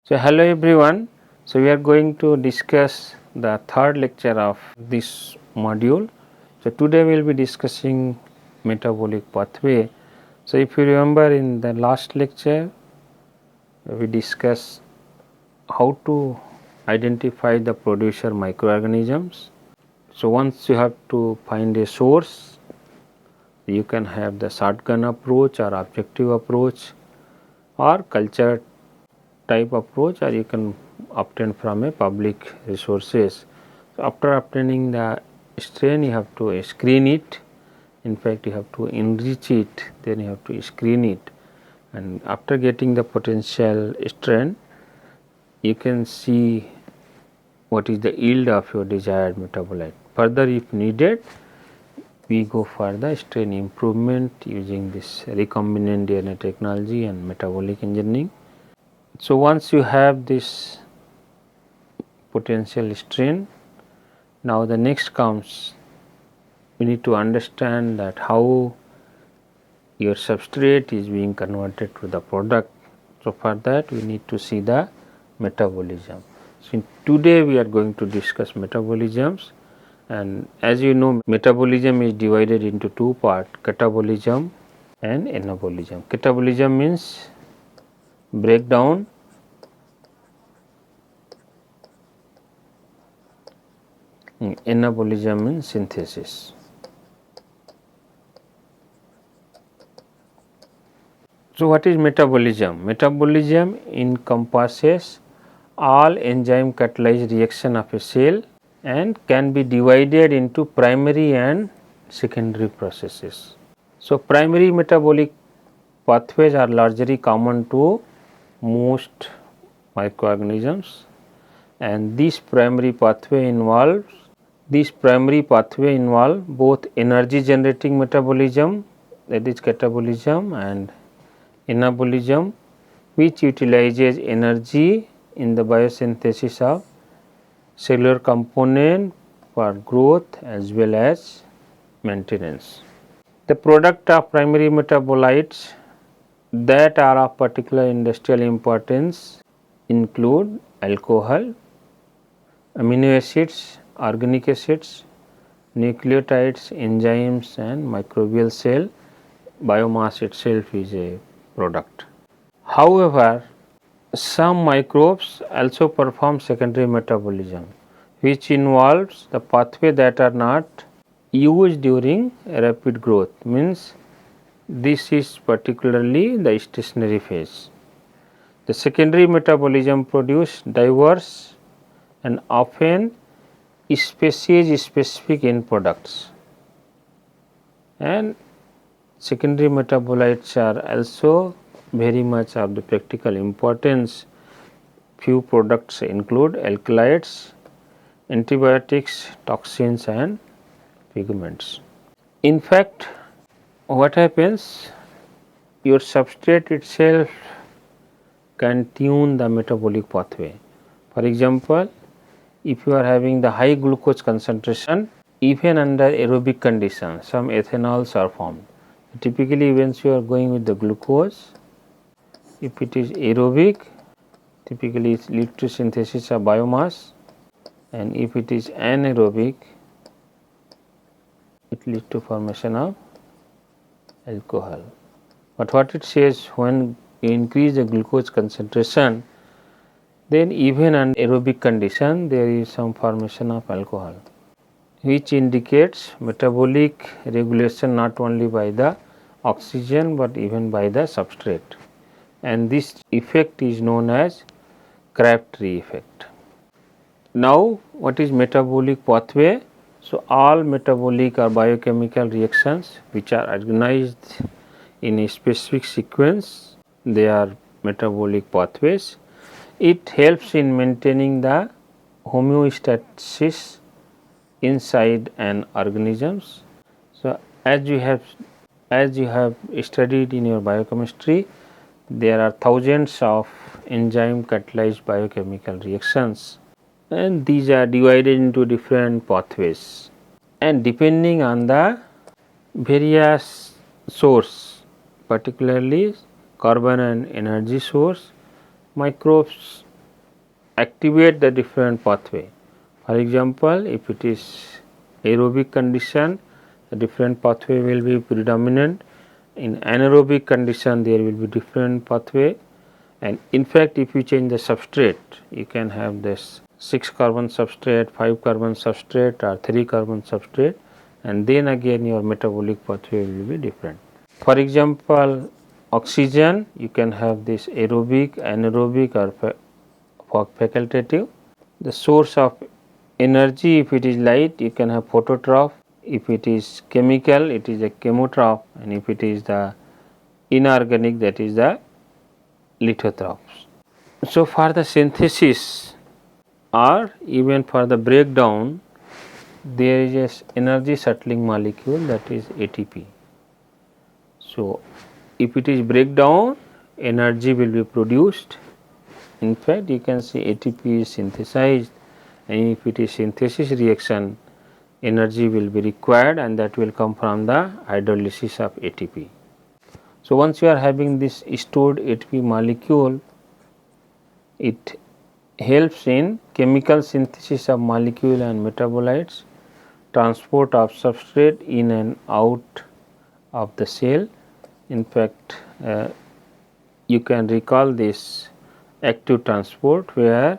So, hello everyone. So, we are going to discuss the third lecture of this module. So, today we will be discussing metabolic pathway. So, if you remember in the last lecture, we discussed how to identify the producer microorganisms. So, once you have to find a source, you can have the shotgun approach or objective approach or culture type approach, or you can obtain from a public resources. So, after obtaining the strain, you have to screen it. In fact, you have to enrich it, then you have to screen it, and after getting the potential strain, you can see what is the yield of your desired metabolite. Further, if needed, we go for the strain improvement using this recombinant DNA technology and metabolic engineering. So, once you have this potential strain, now the next comes, we need to understand that how your substrate is being converted to the product. So, for that we need to see the metabolism. So, today we are going to discuss metabolisms, and as you know, metabolism is divided into two parts, catabolism and anabolism. Catabolism means breakdown, anabolism means synthesis. So, what is metabolism? Metabolism encompasses all enzyme catalyzed reaction of a cell and can be divided into primary and secondary processes. So, primary metabolic pathways are largely common to most microorganisms, and this primary pathway involve both energy generating metabolism, that is catabolism, and anabolism, which utilizes energy in the biosynthesis of cellular component for growth as well as maintenance. The product of primary metabolites that are of particular industrial importance include alcohol, amino acids, organic acids, nucleotides, enzymes, and microbial cell. Biomass itself is a product. However, some microbes also perform secondary metabolism, which involves the pathway that are not used during rapid growth, means this is particularly the stationary phase. The secondary metabolism produce diverse and often species specific end products, and secondary metabolites are also very much of the practical importance. Few products include alkaloids, antibiotics, toxins, and pigments. In fact, what happens, your substrate itself can tune the metabolic pathway. For example, if you are having the high glucose concentration, even under aerobic conditions, some ethanols are formed. Typically, once you are going with the glucose, if it is aerobic, typically it leads to synthesis of biomass, and if it is anaerobic, it leads to formation of alcohol. But what it says, when you increase the glucose concentration, then even under aerobic condition there is some formation of alcohol, which indicates metabolic regulation not only by the oxygen but even by the substrate, and this effect is known as Crabtree effect. Now, what is metabolic pathway? So, all metabolic or biochemical reactions which are organized in a specific sequence, they are metabolic pathways. It helps in maintaining the homeostasis inside an organisms. So, as you have studied in your biochemistry, there are thousands of enzyme catalyzed biochemical reactions, and these are divided into different pathways, and depending on the various source, particularly carbon and energy source, microbes activate the different pathway. For example, if it is aerobic condition, the different pathway will be predominant. In anaerobic condition, there will be different pathway, and in fact, if you change the substrate, you can have this 6 carbon substrate, 5 carbon substrate or 3 carbon substrate, and then again your metabolic pathway will be different. For example, oxygen, you can have this aerobic, anaerobic or facultative. The source of energy, if it is light, you can have phototroph. If it is chemical, it is a chemotroph, and if it is the inorganic, that is the lithotrophs. So, for the synthesis or even for the breakdown, there is a energy settling molecule, that is ATP. So, if it is breakdown, energy will be produced. In fact, you can see ATP is synthesized, and if it is synthesis reaction, energy will be required, and that will come from the hydrolysis of ATP. So, once you are having this stored ATP molecule, it helps in chemical synthesis of molecule and metabolites, transport of substrate in and out of the cell. In fact, you can recall this active transport, where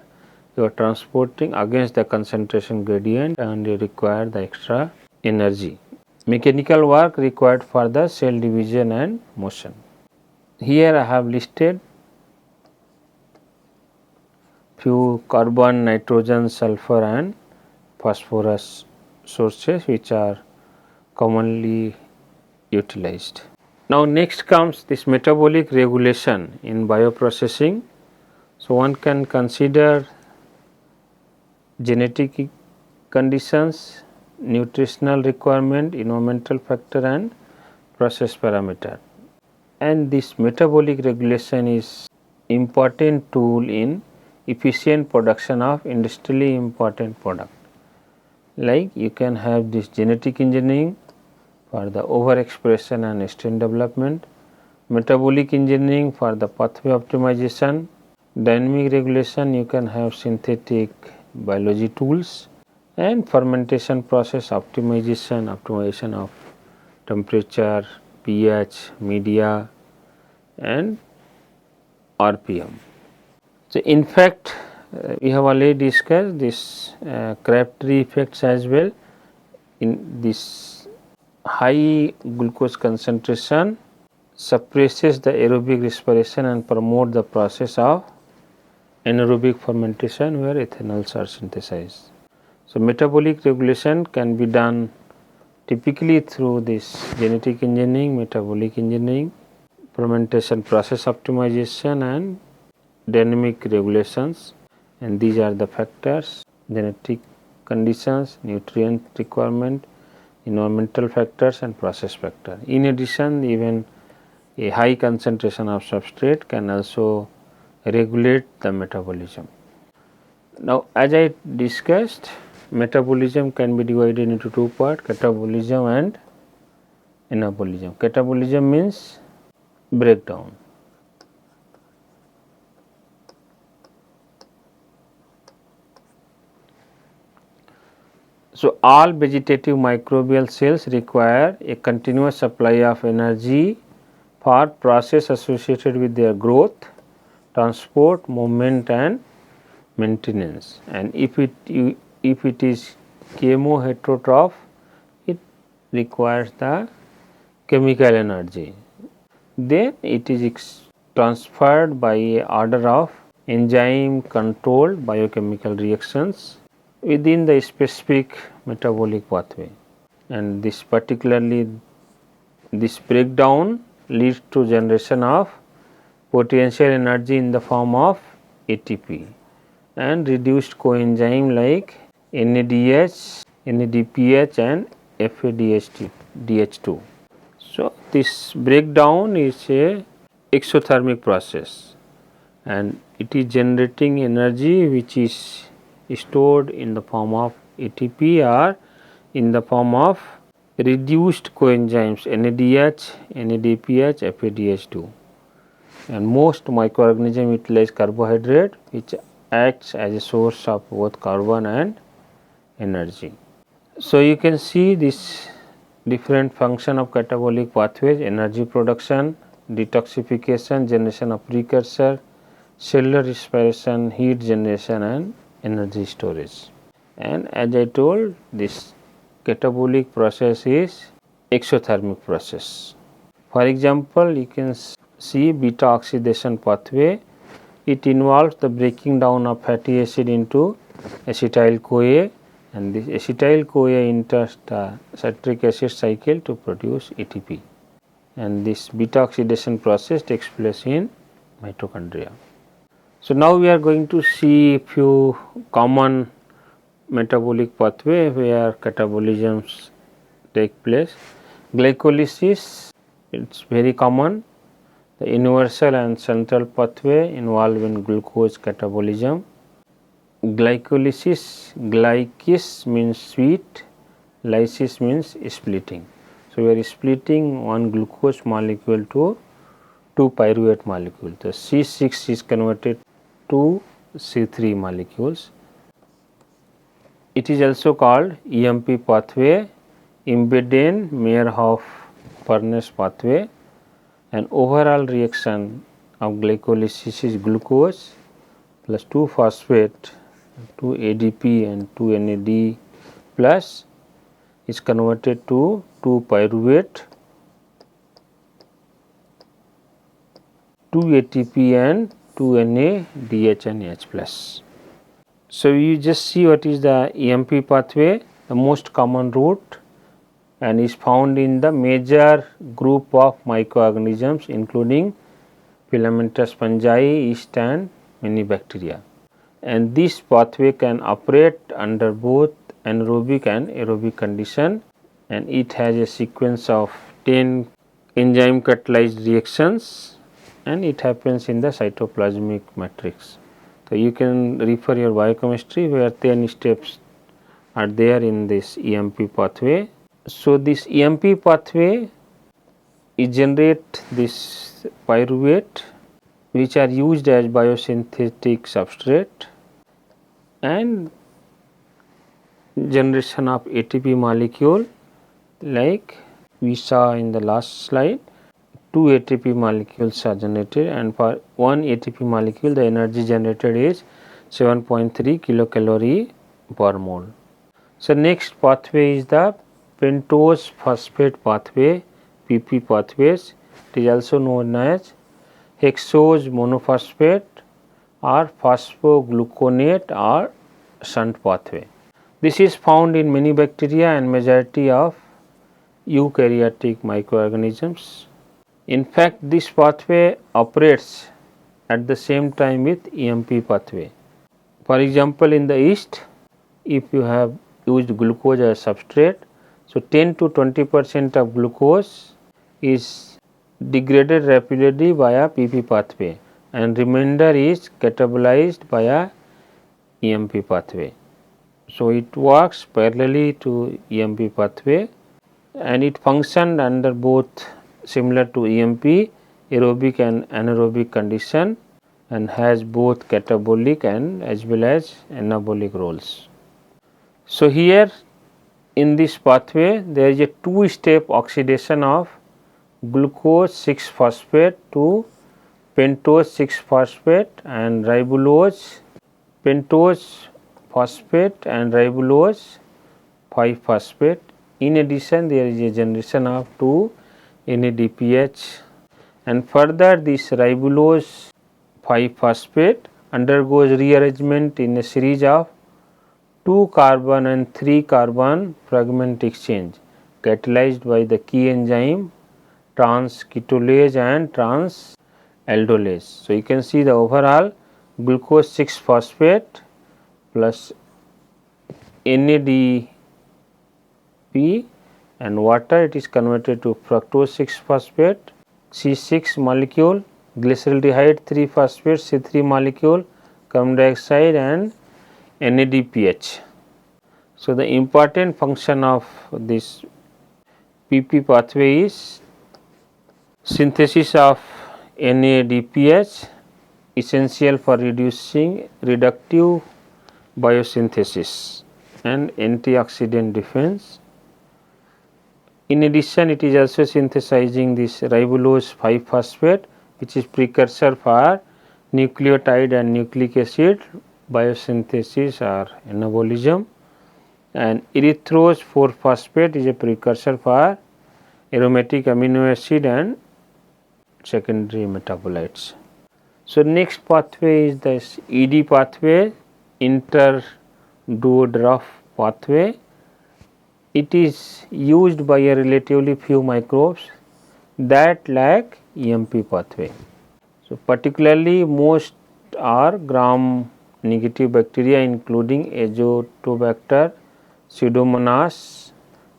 you are transporting against the concentration gradient and you require the extra energy. Mechanical work required for the cell division and motion. Here I have listed few carbon, nitrogen, sulfur and phosphorus sources which are commonly utilized. Now, next comes this metabolic regulation in bioprocessing. So, one can consider genetic conditions, nutritional requirement, environmental factor and process parameter. And this metabolic regulation is important tool in efficient production of industrially important product. Like you can have this genetic engineering for the overexpression and strain development, metabolic engineering for the pathway optimization, dynamic regulation you can have synthetic biology tools, and fermentation process optimization of temperature, pH, media and RPM. So, in fact, we have already discussed this Crabtree effects as well. In this high glucose concentration suppresses the aerobic respiration and promote the process of anaerobic fermentation, where ethanols are synthesized. So, metabolic regulation can be done typically through this genetic engineering, metabolic engineering, fermentation process optimization and dynamic regulations, and these are the factors: genetic conditions, nutrient requirement, environmental factors and process factor. In addition, even a high concentration of substrate can also regulate the metabolism. Now, as I discussed, metabolism can be divided into two parts: catabolism and anabolism. Catabolism means breakdown. So, all vegetative microbial cells require a continuous supply of energy for process associated with their growth, transport, movement and maintenance. And if it is chemoheterotroph, it requires the chemical energy. Then it is transferred by a order of enzyme controlled biochemical reactions within the specific metabolic pathway, and this breakdown leads to generation of potential energy in the form of ATP and reduced coenzyme like NADH, NADPH and FADH2. So, this breakdown is a exothermic process, and it is generating energy which is stored in the form of ATP or in the form of reduced coenzymes NADH, NADPH, FADH2. And most microorganisms utilize carbohydrate which acts as a source of both carbon and energy. So, you can see this different function of catabolic pathways: energy production, detoxification, generation of precursor, cellular respiration, heat generation and energy storage. And as I told, this catabolic process is exothermic process. For example, you can see beta oxidation pathway. It involves the breaking down of fatty acid into acetyl CoA, and this acetyl CoA enters the citric acid cycle to produce ATP, and this beta oxidation process takes place in mitochondria. So, now we are going to see few common metabolic pathway where catabolisms take place. Glycolysis, it is very common. The universal and central pathway involving glucose catabolism. Glycolysis, glykis means sweet, lysis means splitting. So, we are splitting one glucose molecule to two pyruvate molecules. The C6 is converted to C3 molecules. It is also called EMP pathway, Embeden-Meyerhof furnace pathway. An overall reaction of glycolysis is glucose plus 2 phosphate, 2 ADP and 2 NAD plus is converted to 2 pyruvate, 2 ATP and 2 NADH and H plus. So, you just see what is the EMP pathway, the most common route, and is found in the major group of microorganisms including filamentous fungi, yeast and many bacteria. And this pathway can operate under both anaerobic and aerobic condition, and it has a sequence of 10 enzyme catalyzed reactions, and it happens in the cytoplasmic matrix. So, you can refer your biochemistry where 10 steps are there in this EMP pathway. So, this EMP pathway it generate this pyruvate which are used as biosynthetic substrate, and generation of ATP molecule like we saw in the last slide. 2 ATP molecules are generated, and for 1 ATP molecule the energy generated is 7.3 kilocalorie per mole. So, next pathway is the pentose phosphate pathway, PP pathways. It is also known as hexose monophosphate or phosphogluconate or shunt pathway. This is found in many bacteria and majority of eukaryotic microorganisms. In fact, this pathway operates at the same time with EMP pathway. For example, in the yeast, if you have used glucose as substrate, so 10 to 20% of glucose is degraded rapidly via PP pathway, and remainder is catabolized via EMP pathway. So, it works parallelly to EMP pathway, and it functioned under both similar to EMP aerobic and anaerobic condition, and has both catabolic and as well as anabolic roles. So, here in this pathway there is a 2-step oxidation of glucose 6 phosphate to pentose 6 phosphate and ribulose pentose phosphate and ribulose 5 phosphate. In addition, there is a generation of 2 NADPH, and further this ribulose 5 phosphate undergoes rearrangement in a series of 2 carbon and 3 carbon fragment exchange catalyzed by the key enzyme trans-ketolase and trans-aldolase. So, you can see the overall glucose 6 phosphate plus NADP and water, it is converted to fructose 6 phosphate, C6 molecule, glyceraldehyde 3 phosphate, C3 molecule, carbon dioxide and NADPH. So, the important function of this PP pathway is synthesis of NADPH essential for reducing reductive biosynthesis and antioxidant defense. In addition, it is also synthesizing this ribulose 5-phosphate, which is precursor for nucleotide and nucleic acid biosynthesis or anabolism, and erythrose 4-phosphate is a precursor for aromatic amino acid and secondary metabolites. So, next pathway is this ED pathway, Entner-Doudoroff pathway. It is used by a relatively few microbes that lack EMP pathway. So, particularly most are gram negative bacteria including Azotobacter, Pseudomonas,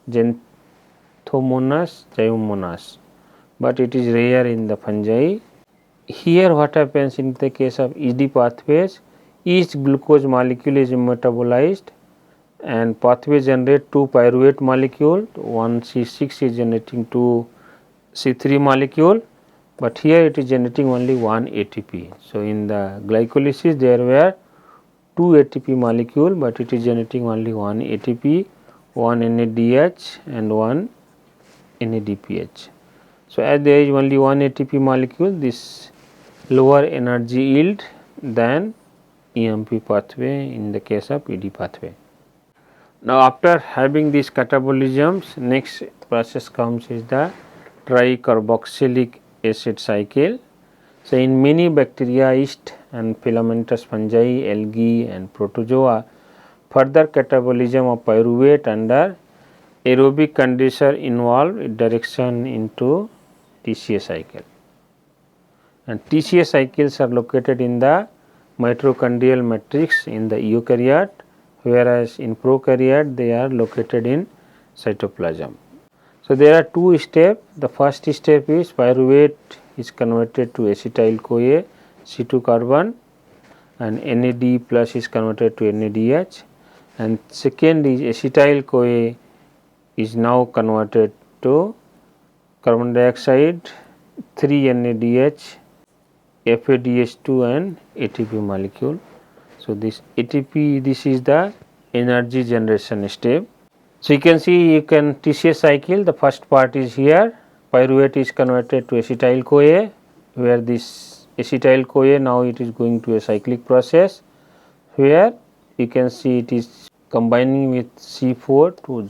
Xanthomonas, Zymomonas, but it is rare in the fungi. Here what happens in the case of ED pathways, each glucose molecule is metabolized and pathway generate 2 pyruvate molecule, one C6 is generating 2 C3 molecule, but here it is generating only 1 ATP. So, in the glycolysis there were 2 ATP molecule, but it is generating only 1 ATP, 1 NADH and 1 NADPH. So, as there is only 1 ATP molecule, this lower energy yield than EMP pathway in the case of ED pathway. Now, after having these catabolisms, next process comes is the tricarboxylic acid cycle. So, in many bacteria, yeast and filamentous fungi, algae and protozoa, further catabolism of pyruvate under aerobic condition involve direction into TCA cycle. And TCA cycles are located in the mitochondrial matrix in the eukaryote, whereas in prokaryote they are located in cytoplasm. So, there are 2 steps. The first step is pyruvate is converted to acetyl CoA C2 carbon and NAD plus is converted to NADH, and second is acetyl CoA is now converted to carbon dioxide 3 NADH, FADH2 and ATP molecule. So, this ATP, this is the energy generation step. So, you can see TCA cycle, the first part is here, pyruvate is converted to acetyl CoA, where this acetyl CoA now it is going to a cyclic process, where you can see it is combining with C4 to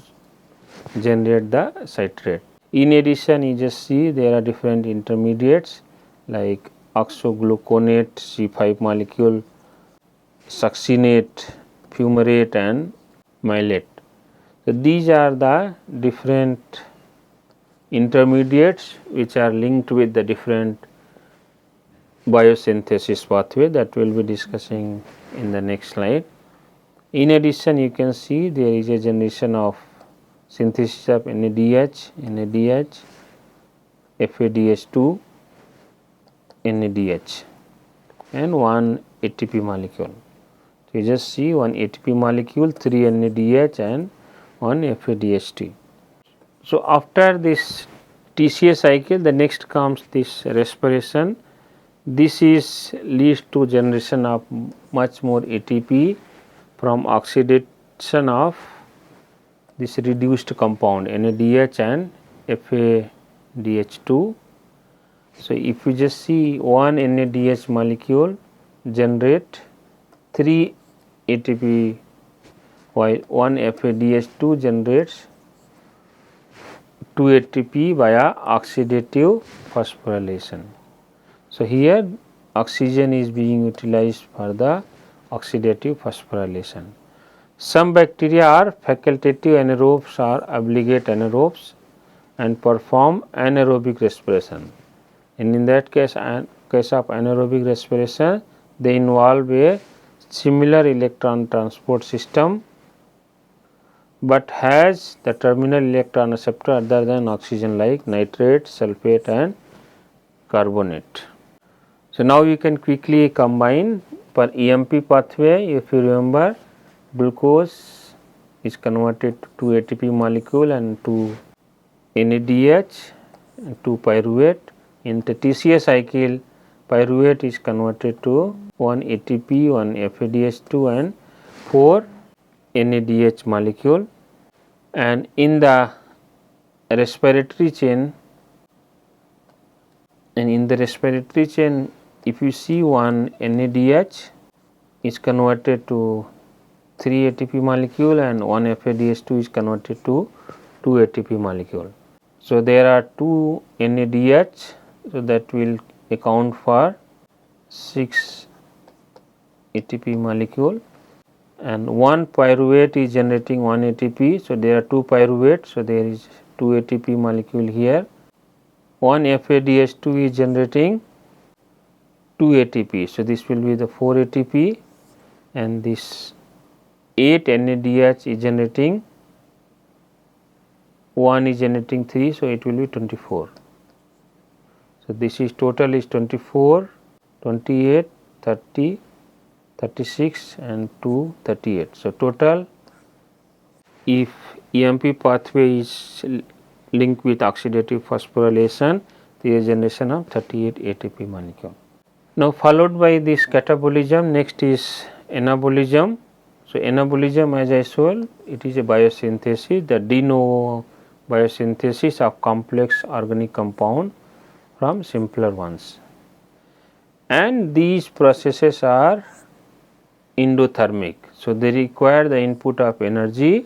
generate the citrate. In addition, you just see there are different intermediates like oxogluconate C5 molecule, succinate, fumarate and mylate. So, these are the different intermediates which are linked with the different biosynthesis pathway that we will be discussing in the next slide. In addition, you can see there is a generation of synthesis of NADH, FADH2, NADH and 1 ATP molecule. So, you just see 1 ATP molecule, 3 NADH and 1 FADH2. So, after this TCA cycle, the next comes this respiration. This is leads to generation of much more ATP from oxidation of this reduced compound NADH and FADH2. So, if you just see 1 NADH molecule generate 3 ATP, while 1 FADH2 generates 2 ATP via oxidative phosphorylation. So, here oxygen is being utilized for the oxidative phosphorylation. Some bacteria are facultative anaerobes or obligate anaerobes and perform anaerobic respiration, and in that case of anaerobic respiration, they involve a similar electron transport system, but has the terminal electron acceptor other than oxygen like nitrate, sulfate and carbonate. So, now you can quickly combine for EMP pathway. If you remember, glucose is converted to 2 ATP molecule and to NADH and 2 pyruvate. In the TCA cycle, pyruvate is converted to 1 ATP, 1 FADH2 and 4 NADH molecule, and in the respiratory chain, if you see 1 NADH is converted to 3 ATP molecule and 1 FADH2 is converted to 2 ATP molecule. So, there are 2 NADH, so that will account for 6 ATP molecule, and 1 pyruvate is generating 1 ATP. So, there are 2 pyruvates, so there is 2 ATP molecule here. 1 FADH2 is generating 2 ATP, so this will be the 4 ATP, and this 8 NADH is generating 1 is generating 3, so it will be 24. So, this is total is 24, 28, 30, 36 and 2 38. So, total if EMP pathway is linked with oxidative phosphorylation, there is generation of 38 ATP molecule. Now, followed by this catabolism, next is anabolism. So, anabolism, as I told, it is a biosynthesis, the de novo biosynthesis of complex organic compound from simpler ones, and these processes are endothermic. So, they require the input of energy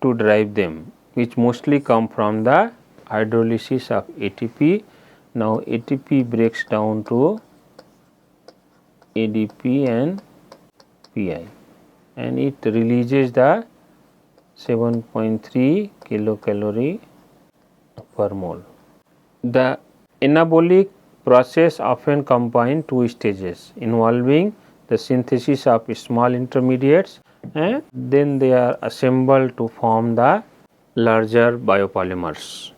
to drive them, which mostly come from the hydrolysis of ATP. Now, ATP breaks down to ADP and PI, and it releases the 7.3 kilocalorie per mole. The anabolic process often combine 2 stages involving the synthesis of small intermediates, and then they are assembled to form the larger biopolymers.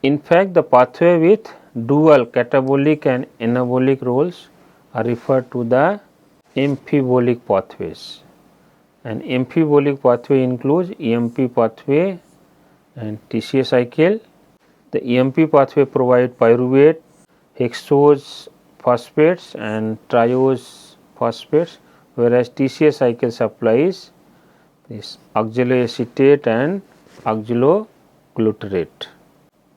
In fact, the pathway with dual catabolic and anabolic roles are referred to the amphibolic pathways, and amphibolic pathway includes EMP pathway and TCA cycle. The EMP pathway provide pyruvate, hexose phosphates and triose phosphates, whereas TCA cycle supplies this oxaloacetate and oxaloglutarate.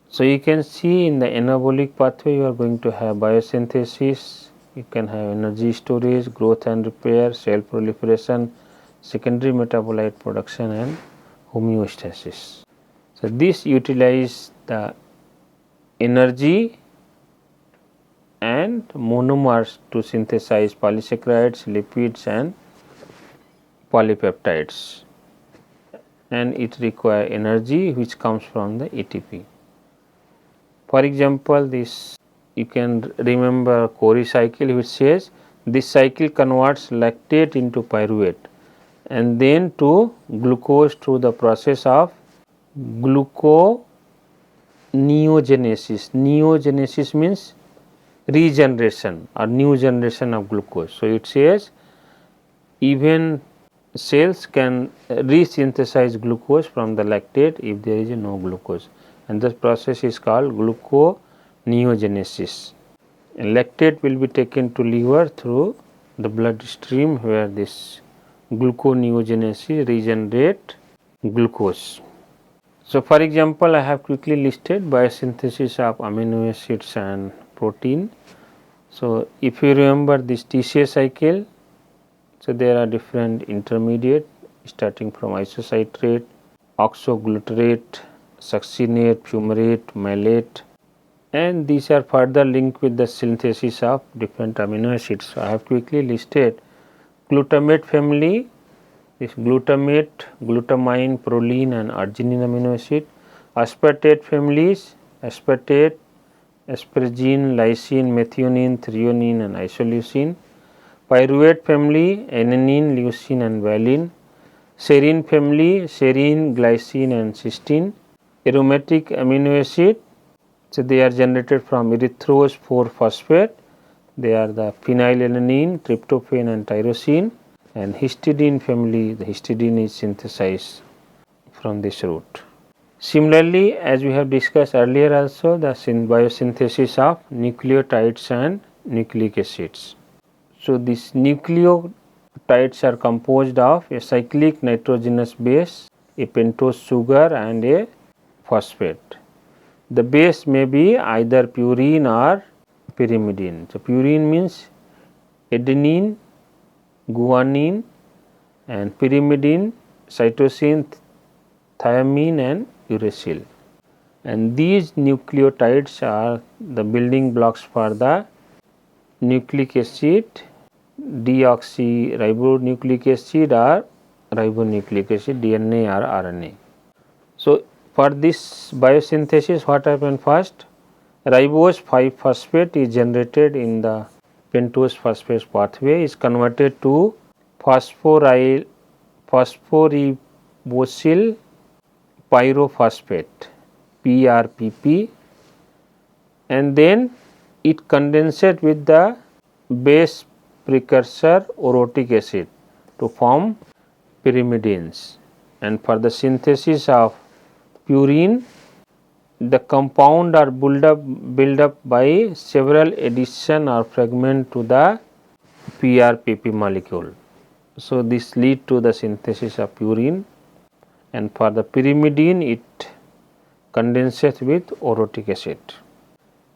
So, you can see in the anabolic pathway you are going to have biosynthesis, you can have energy storage, growth and repair, cell proliferation, secondary metabolite production and homeostasis. So, this utilize the energy and monomers to synthesize polysaccharides, lipids and polypeptides, and it require energy which comes from the ATP. For example, this you can remember Cori cycle, which says this cycle converts lactate into pyruvate and then to glucose through the process of gluconeogenesis. Neogenesis means regeneration or new generation of glucose. So, it says even cells can resynthesize glucose from the lactate if there is no glucose, and this process is called gluconeogenesis. And lactate will be taken to liver through the bloodstream, where this gluconeogenesis regenerate glucose. So, for example, I have quickly listed biosynthesis of amino acids and protein. So, if you remember this TCA cycle, so there are different intermediate starting from isocitrate, oxoglutarate, succinate, fumarate, malate, and these are further linked with the synthesis of different amino acids. So, I have quickly listed glutamate family, this glutamate, glutamine, proline and arginine amino acid. Aspartate families, aspartate, asparagine, lysine, methionine, threonine and isoleucine. Pyruvate family, alanine, leucine and valine. Serine family, serine, glycine and cysteine. Aromatic amino acid, so they are generated from erythrose 4-phosphate. They are the phenylalanine, tryptophan and tyrosine. And histidine family, the histidine is synthesized from this route. Similarly, as we have discussed earlier also, the biosynthesis of nucleotides and nucleic acids. So, these nucleotides are composed of a cyclic nitrogenous base, a pentose sugar and a phosphate. The base may be either purine or pyrimidine. So, purine means adenine, guanine, and pyrimidine, cytosine, thiamine and uracil. And these nucleotides are the building blocks for the nucleic acid, deoxyribonucleic acid or ribonucleic acid, DNA or RNA. So, for this biosynthesis, what happens first? Ribose 5-phosphate is generated in the pentose phosphate pathway, is converted to phosphoribosyl pyrophosphate PRPP, and then it condenses with the base precursor orotic acid to form pyrimidines. And for the synthesis of purine, the compound are built up by several addition or fragment to the PRPP molecule. So, this lead to the synthesis of purine, and for the pyrimidine it condenses with orotic acid.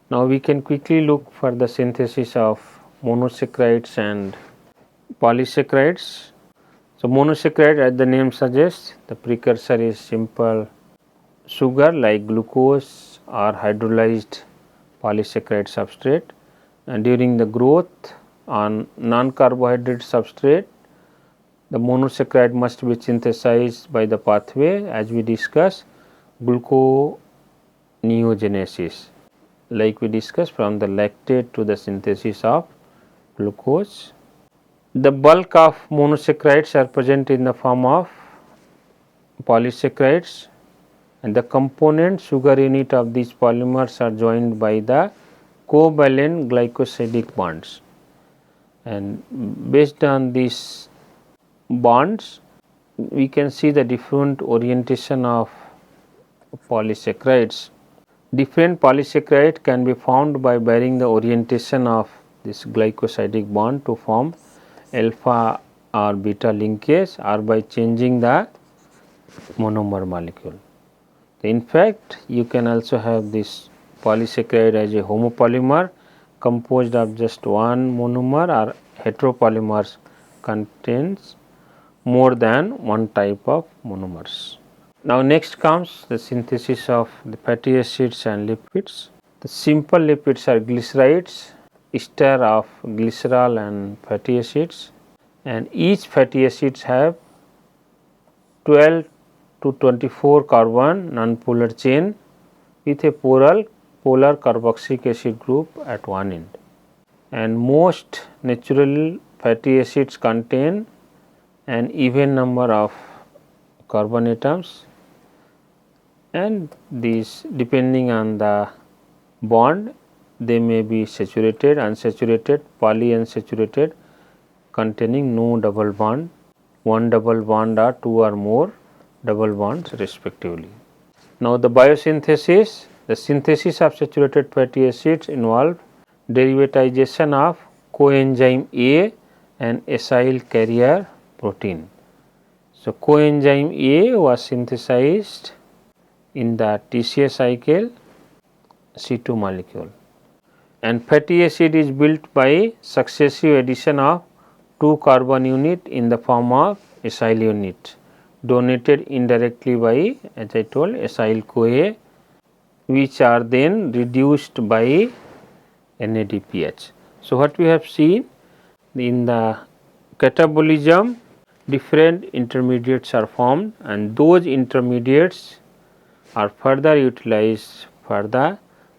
Now, we can quickly look for the synthesis of monosaccharides and polysaccharides. So, monosaccharide, as the name suggests, the precursor is simple sugar like glucose or hydrolyzed polysaccharide substrate, and during the growth on non-carbohydrate substrate, the monosaccharide must be synthesized by the pathway as we discussed gluconeogenesis, like we discussed from the lactate to the synthesis of glucose. The bulk of monosaccharides are present in the form of polysaccharides, and the component sugar unit of these polymers are joined by the covalent glycosidic bonds, and based on these bonds we can see the different orientation of polysaccharides. Different polysaccharide can be found by varying the orientation of this glycosidic bond to form alpha or beta linkage or by changing the monomer molecule. In fact, you can also have this polysaccharide as a homopolymer composed of just one monomer, or heteropolymers contains more than one type of monomers. Now, next comes the synthesis of the fatty acids and lipids. The simple lipids are glycerides, ester of glycerol and fatty acids, and each fatty acids have 12 to 24 carbon nonpolar chain with a polar carboxylic acid group at one end, and most natural fatty acids contain an even number of carbon atoms, and these depending on the bond they may be saturated, unsaturated, polyunsaturated, containing no double bond, one double bond or two or more double bonds respectively. Now, the biosynthesis, the synthesis of saturated fatty acids involve derivatization of coenzyme A and acyl carrier protein. So, coenzyme A was synthesized in the TCA cycle C2 molecule, and fatty acid is built by successive addition of 2 carbon unit in the form of acyl unit donated indirectly by, as I told, acyl CoA, which are then reduced by NADPH. So, what we have seen in the catabolism, different intermediates are formed, and those intermediates are further utilized for the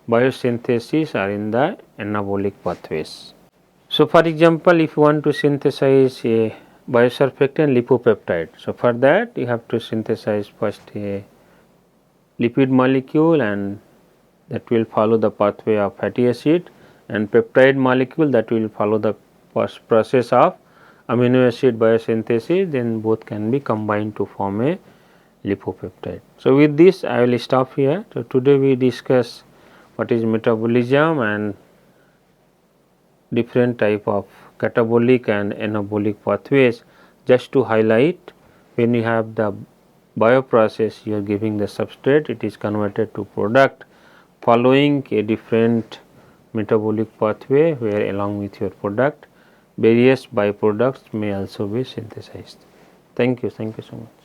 biosynthesis or in the anabolic pathways. So, for example, if you want to synthesize a biosurfactant lipopeptide, so for that you have to synthesize first a lipid molecule, and that will follow the pathway of fatty acid, and peptide molecule that will follow the process of amino acid biosynthesis, then both can be combined to form a lipopeptide. So, with this I will stop here. So, today we discuss what is metabolism and different type of catabolic and anabolic pathways. Just to highlight, when you have the bioprocess, you are giving the substrate, it is converted to product following a different metabolic pathway, where along with your product various byproducts may also be synthesized. Thank you so much.